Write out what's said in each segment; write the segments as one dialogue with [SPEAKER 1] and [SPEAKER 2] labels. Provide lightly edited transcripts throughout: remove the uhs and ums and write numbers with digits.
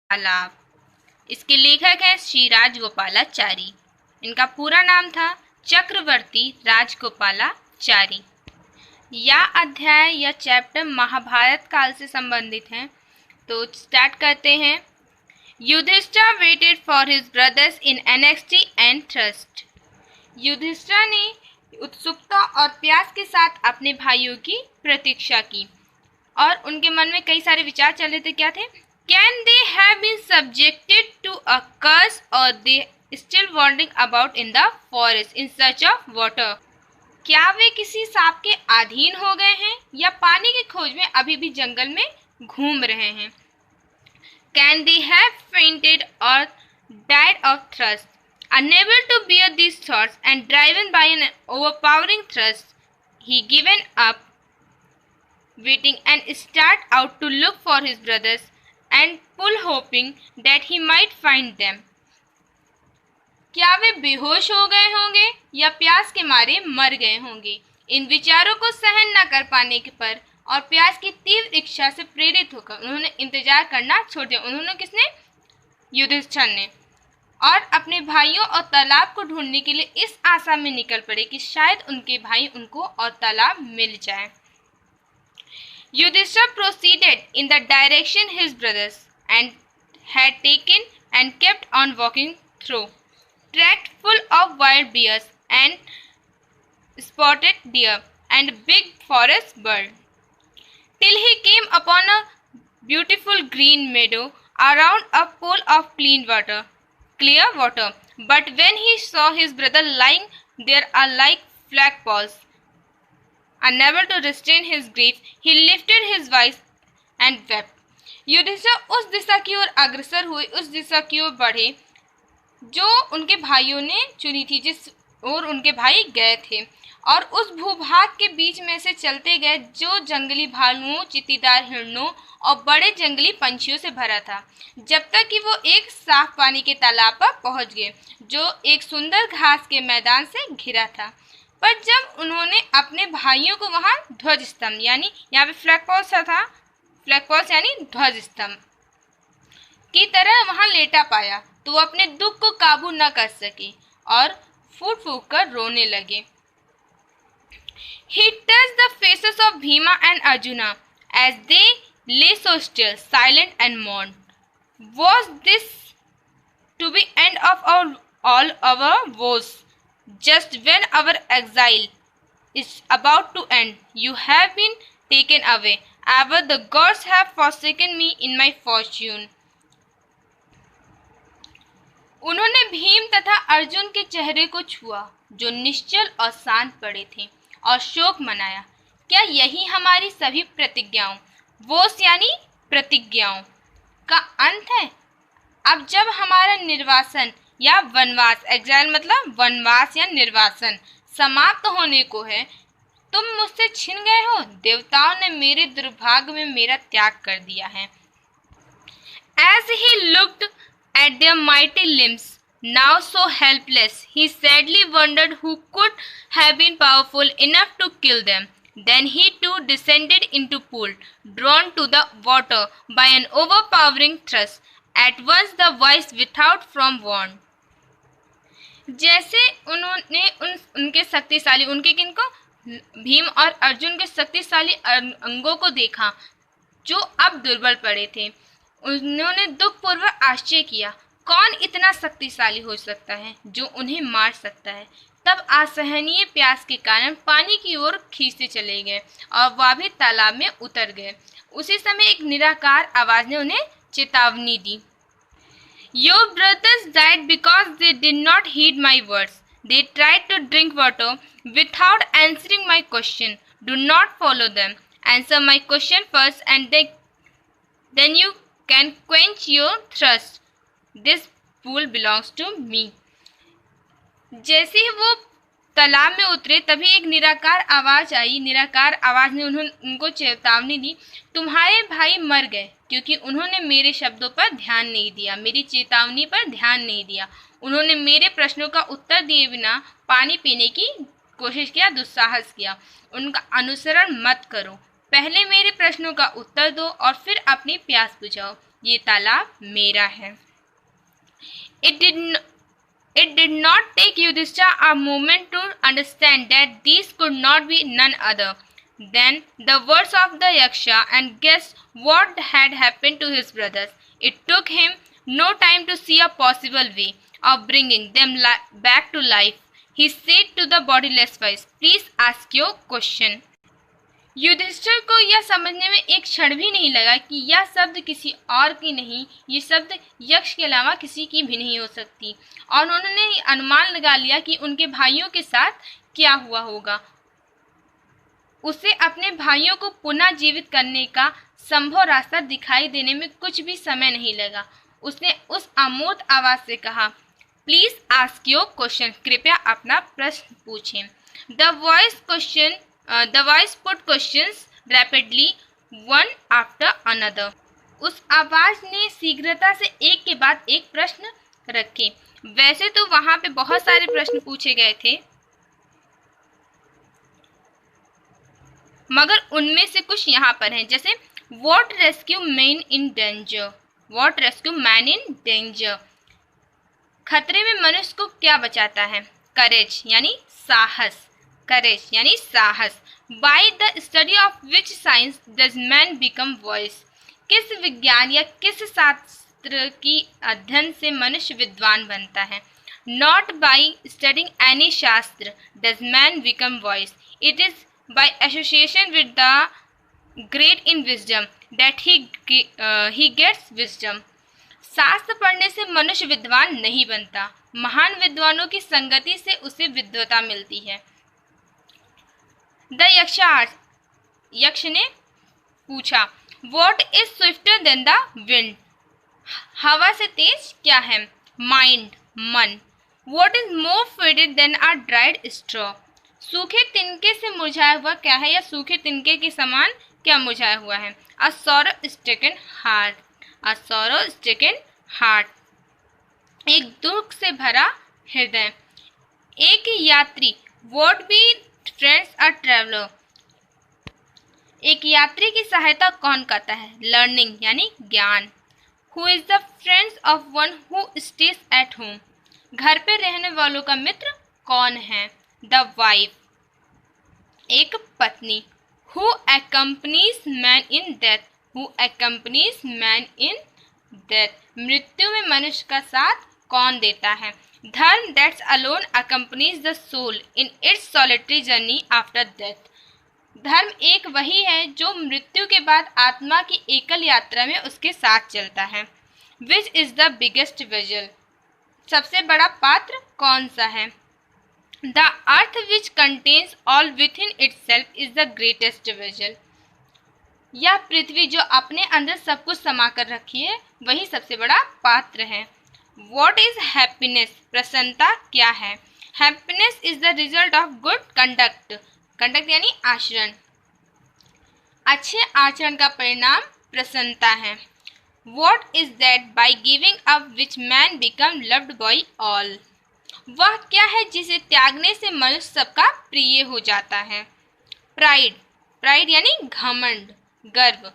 [SPEAKER 1] तालाब। इसके लेखक हैं श्री राजगोपालाचारी। इनका पूरा नाम था चक्रवर्ती राजगोपालाचारी। यह अध्याय या चैप्टर महाभारत काल से संबंधित है। तो स्टार्ट करते हैं। Yudhishthir waited for his brothers in anxiety and thirst. Yudhishthir ने उत्सुकता और प्यास के साथ अपने भाइयों की प्रतीक्षा की और उनके मन में कई सारे विचार चल रहे थे। क्या थे? Can they have been subjected to a curse or they still wandering about in the forest in search of water. क्या वे किसी सांप के अधीन हो गए हैं या पानी की खोज में अभी भी जंगल में घूम रहे हैं? कैन दे हैव फेंटेड और died of thrust. Unable to bear these thoughts and driven by an overpowering thirst, he given up waiting and start out to look for his brothers and full hoping that he might find them. क्या वे बेहोश हो गए होंगे या प्यास के मारे मर गए होंगे? इन विचारों को सहन न कर पाने के पर और प्यास की तीव्र इच्छा से प्रेरित होकर उन्होंने इंतजार करना छोड़ दिया। उन्होंने किसने? युधिष्ठिर ने। और अपने भाइयों और तालाब को ढूंढने के लिए इस आशा में निकल पड़े कि शायद उनके भाई उनको और तालाब मिल जाए। Yudhishthir proceeded in the direction his brothers and had taken and kept on walking through tract full of wild bears and spotted deer and big forest bird till he came upon a beautiful green meadow around a pool of clear water, but when he saw his brother lying there like flagpoles, unable to restrain his grief, he lifted his voice and wept. Yudhishthir उस दिशा की ओर अग्रसर हुए, उस दिशा की ओर बढ़े जो उनके भाइयों ने चुनी थी, जिस ओर उनके भाई गए थे, और उस भूभाग के बीच में से चलते गए जो जंगली भालुओं, चित्तीदार हिरणों और बड़े जंगली पंछियों से भरा था, जब तक कि वो एक साफ पानी के तालाब पर पहुंच गए जो एक सुंदर घास के मैदान से घिरा था। पर जब उन्होंने अपने भाइयों को वहां ध्वज स्तंभ यानी यहाँ पे फ्लैगपोल्स था, फ्लैगपोल्स यानी ध्वज स्तंभ की तरह वहां लेटा पाया तो वो अपने दुख को काबू न कर सके और फूट फूट कर रोने लगे। He touched the faces of Bhima and Arjuna as they lay so still, silent and mourned. Was this to be end of all our woes? Just when our exile is about to end, you have been taken away. Ever the gods have forsaken me in my fortune. उन्होंने भीम तथा अर्जुन के चेहरे को छुआ जो निश्चल और शांत पड़े थे और शोक मनाया। क्या यही हमारी सभी प्रतिज्ञाओं, वोस यानी प्रतिज्ञाओं का अंत है? अब जब हमारा निर्वासन या वनवास, एग्जाइल मतलब वनवास या निर्वासन, समाप्त होने को है, तुम मुझसे छिन गए हो। देवताओं ने मेरे दुर्भाग्य में मेरा त्याग कर दिया है। As he looked at their mighty limbs, now so helpless, he sadly wondered who could have been powerful enough to kill them. Then he too descended into pool, drawn to the water by an overpowering thrust. At once the voice without from warned. जैसे उन्होंने उनके शक्तिशाली, उनके किनको, भीम और अर्जुन के शक्तिशाली अंगों को देखा जो अब दुर्बल पड़े थे, उन्होंने दुखपूर्वक आश्चर्य किया, कौन इतना शक्तिशाली हो सकता है जो उन्हें मार सकता है। तब असहनीय प्यास के कारण पानी की ओर खींचते चले गए और वह भी तालाब में उतर गए। उसी समय एक निराकार आवाज ने उन्हें चेतावनी दी। Your brothers died because they did not heed my words. They tried to drink water without answering my question. Do not follow them. Answer my question first and then you can quench your thirst. This pool belongs to me. जैसे ही वो तालाब में उतरे तभी एक निराकार आवाज आई। निराकार आवाज ने उनको चेतावनी दी, तुम्हारे भाई मर गए क्योंकि उन्होंने मेरे शब्दों पर ध्यान नहीं दिया, मेरी चेतावनी पर ध्यान नहीं दिया। उन्होंने मेरे प्रश्नों का उत्तर दिए बिना पानी पीने की कोशिश किया, दुस्साहस किया। उनका अनुसरण मत करो, पहले मेरे प्रश्नों का उत्तर दो और फिर अपनी प्यास बुझाओ। ये तालाब मेरा है। It did not take Yudhishthira a moment to understand that these could not be none other than the words of the Yaksha, and guess what had happened to his brothers. It took him no time to see a possible way of bringing them back to life. He said to the bodiless voice, "Please ask your question." Yudhishthir को यह समझने में एक क्षण भी नहीं लगा कि यह शब्द किसी और की नहीं, ये शब्द यक्ष के अलावा किसी की भी नहीं हो सकती, और उन्होंने अनुमान लगा लिया कि उनके भाइयों के साथ क्या हुआ होगा। उसे अपने भाइयों को पुनः जीवित करने का संभव रास्ता दिखाई देने में कुछ भी समय नहीं लगा। उसने उस अमूर्त आवाज से कहा, "प्लीज आस्क योर क्वेश्चन, कृपया अपना प्रश्न पूछें। The voice put questions rapidly, one after another. उस आवाज ने शीघ्रता से एक के बाद एक प्रश्न रखे। वैसे तो वहां पे बहुत सारे प्रश्न पूछे गए थे, मगर उनमें से कुछ यहाँ पर हैं, जैसे What rescue man in danger? What rescue man in danger? खतरे में मनुष्य को क्या बचाता है? Courage यानी साहस, courage यानी साहस। By the study of which science does man become wise? किस विज्ञान या किस शास्त्र की अध्ययन से मनुष्य विद्वान बनता है? Not by studying any शास्त्र does man become wise. It is by association with the great in wisdom that he gets wisdom. शास्त्र पढ़ने से मनुष्य विद्वान नहीं बनता, महान विद्वानों की संगति से उसे विद्वता मिलती है। द यक्ष ने पूछा, What is swifter than the wind? हवा से तेज क्या है? Mind, मन। What is more faded than a dried straw? सूखे तिनके से मुरझाया हुआ क्या है, या सूखे तिनके के समान क्या मुरझाया हुआ है? A sorrow stricken heart, a sorrow stricken heart. एक दुख से भरा हृदय। एक यात्री, What be friends a traveler? एक यात्री की सहायता कौन करता है? लर्निंग यानी ज्ञान। Who is the friends of one who stays at home? घर पे रहने वालों का मित्र कौन है? The wife, एक पत्नी। Who accompanies man in death? Who accompanies man in death? मृत्यु में मनुष्य का साथ कौन देता है? धर्म that alone accompanies the soul in its solitary journey after death. धर्म एक वही है जो मृत्यु के बाद आत्मा की एकल यात्रा में उसके साथ चलता है। Which is the biggest vessel? सबसे बड़ा पात्र कौन सा है? The earth which contains all within itself is the greatest vessel. यह पृथ्वी जो अपने अंदर सब कुछ समा कर रखी है, वही सबसे बड़ा पात्र है। What is happiness? प्रसन्नता क्या है? Happiness is the result of good conduct. Conduct यानी आचरण। अच्छे आचरण का परिणाम प्रसन्नता है। What is that by giving up which man become loved by all? वह क्या है जिसे त्यागने से मनुष्य सबका प्रिय हो जाता है? Pride, pride यानी घमंड, गर्व।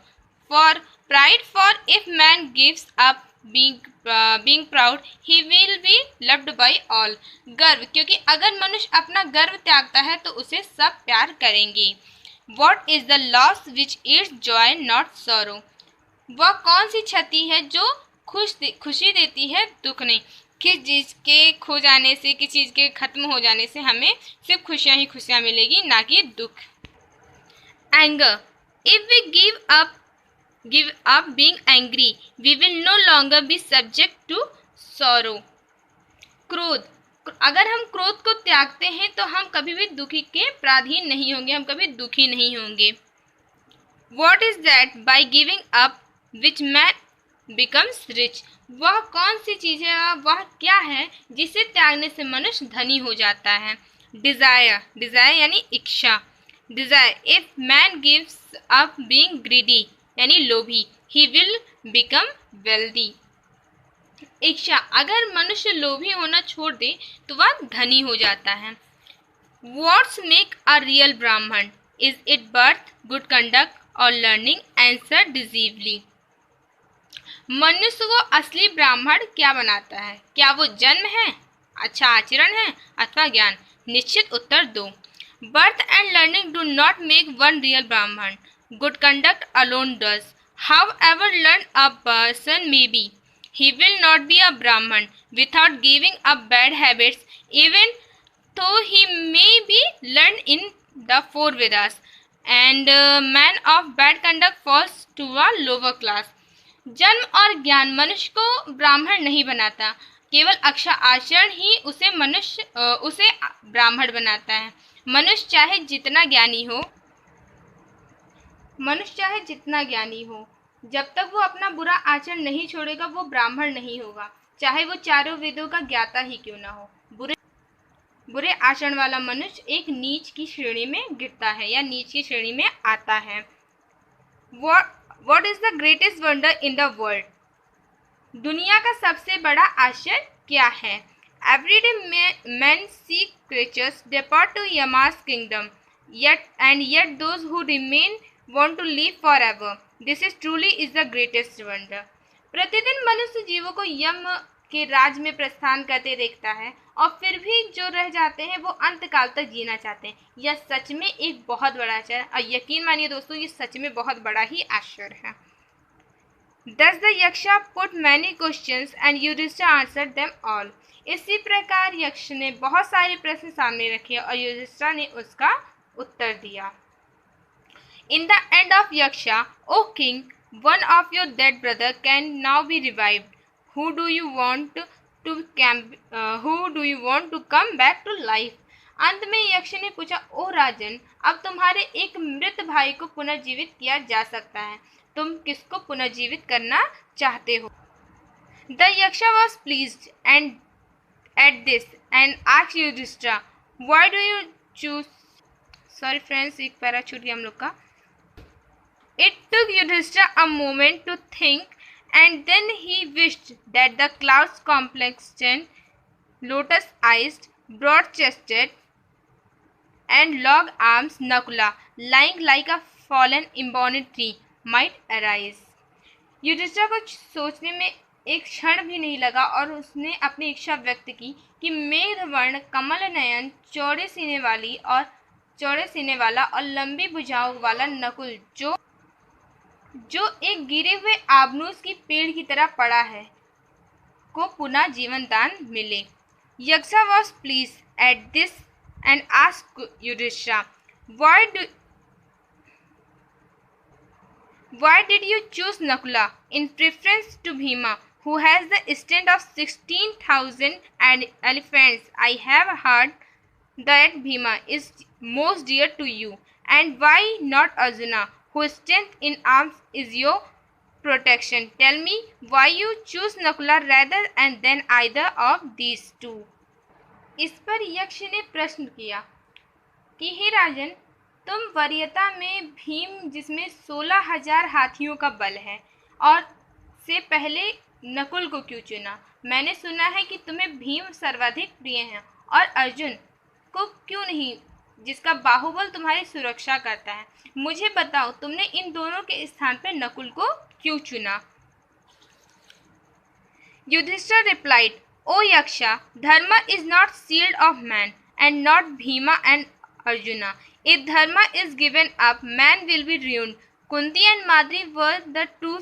[SPEAKER 1] For if man gives up being proud, he will be loved by all. गर्व, क्योंकि अगर मनुष्य अपना गर्व त्यागता है तो उसे सब प्यार करेंगे। What is the loss which eats joy not sorrow? वह कौन सी क्षति है जो खुशी देती है, दुख नहीं। किस चीज के खो जाने से, किस चीज के खत्म हो जाने से हमें सिर्फ खुशियां ही खुशियां मिलेगी, ना कि दुख। Anger, if we give up being angry, we will no longer be subject to sorrow. क्रोध, अगर हम क्रोध को त्यागते हैं तो हम कभी भी दुखी के प्राधीन नहीं होंगे, हम कभी दुखी नहीं होंगे। What is that by giving up which man becomes rich? वह कौन सी चीज है, वह क्या है जिसे त्यागने से मनुष्य धनी हो जाता है? Desire, desire यानी इच्छा। Desire, if man gives up being greedy यानी लोभी, he will become wealthy. इच्छा, अगर मनुष्य लोभी होना छोड़ दे तो वह धनी हो जाता है। What's make a real Brahman? Is it birth, good conduct or learning? Answer decisively. मनुष्य को असली ब्राह्मण क्या बनाता है? क्या वो जन्म है, अच्छा आचरण है अथवा ज्ञान? निश्चित उत्तर दो। Birth and learning do not make one real Brahmin, good conduct alone does. However learned a person may be, he will not be a Brahman without giving up bad habits, even though he may be learned in the four Vedas. And man of bad conduct falls to a lower class. जन्म और ज्ञान मनुष्य को ब्राह्मण नहीं बनाता, केवल अच्छा आचरण ही उसे ब्राह्मण बनाता है। मनुष्य चाहे जितना ज्ञानी हो, जब तक वो अपना बुरा आचरण नहीं छोड़ेगा वो ब्राह्मण नहीं होगा, चाहे वो चारों वेदों का ज्ञाता ही क्यों ना हो। बुरे आचरण वाला मनुष्य एक नीच की श्रेणी में गिरता है या नीच की श्रेणी में आता है। What is the greatest wonder in the world? दुनिया का सबसे बड़ा आश्चर्य क्या है? Everyday men see creatures depart to Yama's kingdom, yet those who remain want to live forever. This is truly the greatest wonder. प्रतिदिन मनुष्य जीवों को यम के राज में प्रस्थान करते देखता है और फिर भी जो रह जाते हैं वो अंत काल तक जीना चाहते हैं। यह सच में एक बहुत बड़ा आश्चर्य है और यकीन मानिए दोस्तों, ये सच में बहुत बड़ा ही आश्चर्य है। Thus the Yaksha put many questions and Yudhishthira answered them all. इसी प्रकार यक्ष ने बहुत सारे प्रश्न सामने रखे और युधिष्ठिर ने उसका उत्तर दिया। In the end of Yaksha, O king, one of your dead brother can now be revived. Who do you want to come back to life? अंत में यक्ष ने पूछा, ओ राजन, अब तुम्हारे एक मृत भाई को पुनर्जीवित किया जा सकता है, तुम किसको पुनर्जीवित करना चाहते हो? The Yaksha was pleased and at this and asked Yudhishthira, why do you choose? Sorry friends, एक पैरा छूट गया हम लोग का। It took Yudhishthira a moment to think, and then he wished that the clouds complexioned, lotus-eyed, broad-chested, and long-armed Nakula, lying like a fallen embonpoint tree, might arise. Yudhishthir को सोचने में एक क्षण भी नहीं लगा और उसने अपनी इच्छा व्यक्त की कि मेघवर्ण, कमल नयन, चौड़े सीने वाला और लंबी भुजाओं वाला नकुल जो एक गिरे हुए आबनूस की पेड़ की तरह पड़ा है को पुनः जीवन दान मिले। यक्षा was pleased at this and asked Yudhishthira, why did you choose Nakula in preference to Bhima, who has the strength of 16,000 elephants? I have heard that Bhima is most dear to you. And why not Arjuna, whose strength in arms is your protection? Tell me why you choose Nakula rather than either of these two. इस पर यक्ष ने प्रश्न किया कि हे राजन, तुम वरीयता में भीम जिसमें 16,000 हाथियों का बल है और से पहले नकुल को क्यों चुना? मैंने सुना है कि तुम्हें भीम सर्वाधिक प्रिय हैं, और अर्जुन को क्यों नहीं, जिसका बाहुबल तुम्हारी सुरक्षा करता है? मुझे बताओ, तुमने इन दोनों के स्थान पर नकुल को क्यों चुना? Yudhishthira replied, O Yaksha, Dharma is not shield of man, and not Bhima and Arjuna. If Dharma is given up, man will be ruined. Kunti and Madri were the two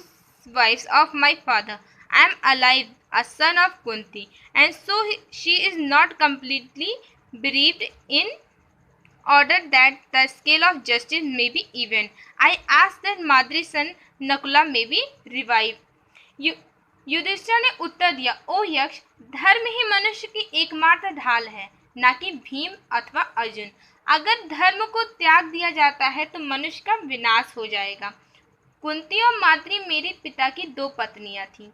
[SPEAKER 1] wives of my father. I am alive, a son of Kunti, and so she is not completely bereaved, in order that the scale of justice may be even. I ask that Madri's son Nakula may be revived. Yudhishthir ने उत्तर दिया, ओ यक्ष, धर्म ही मनुष्य की एकमात्र ढाल है, न कि भीम अथवा अर्जुन। अगर धर्म को त्याग दिया जाता है तो मनुष्य का विनाश हो जाएगा। कुंती और माद्री मेरे पिता की दो पत्नियां थीं।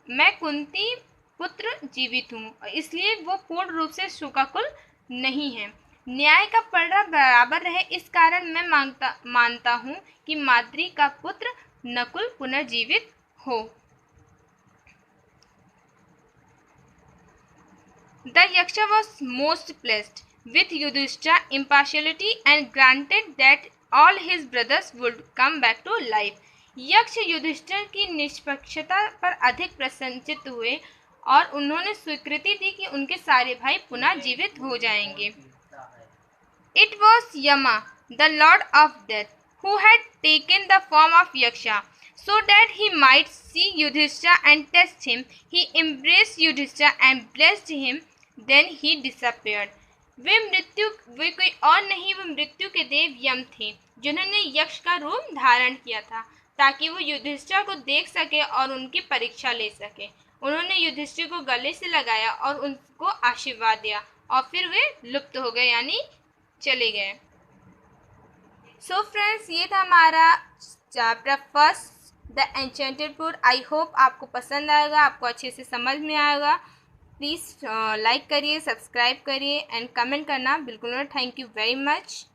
[SPEAKER 1] मैं कुंती पुत्र जीवित हूँ, इसलिए वो पूर्ण रूप से शोकाकुल नहीं है। न्याय का पलड़ा बराबर रहे, इस कारण मैं मानता हूँ कि माद्री का पुत्र नकुल पुनर्जीवित हो। The Yaksha was most pleased with Yudhishthira's impartiality and granted that all his brothers would come back to life. यक्ष युधिष्ठिर की निष्पक्षता पर अधिक प्रसन्नचित्त हुए और उन्होंने स्वीकृति दी कि उनके सारे भाई पुनः जीवित हो जाएंगे। It was Yama, the lord of death, who had taken the form of Yaksha, so that he might see Yudhishthira and test him. He embraced Yudhishthira and blessed him. Then he disappeared. वे कोई और नहीं, वे मृत्यु के देव यम थे, जिन्होंने यक्ष का रूप धारण किया था ताकि वो युधिष्ठिर को देख सके और उनकी परीक्षा ले सके। उन्होंने युधिष्ठिर को गले से लगाया और उनको आशीर्वाद दिया और फिर वे लुप्त हो गए, यानी चले गए। सो फ्रेंड्स, ये था हमारा chapter first, the enchanted would. I hope आपको पसंद आएगा, आपको अच्छे से समझ में आएगा। प्लीज़ लाइक करिए, सब्सक्राइब करिए एंड कमेंट करना बिल्कुल। Thank you very much.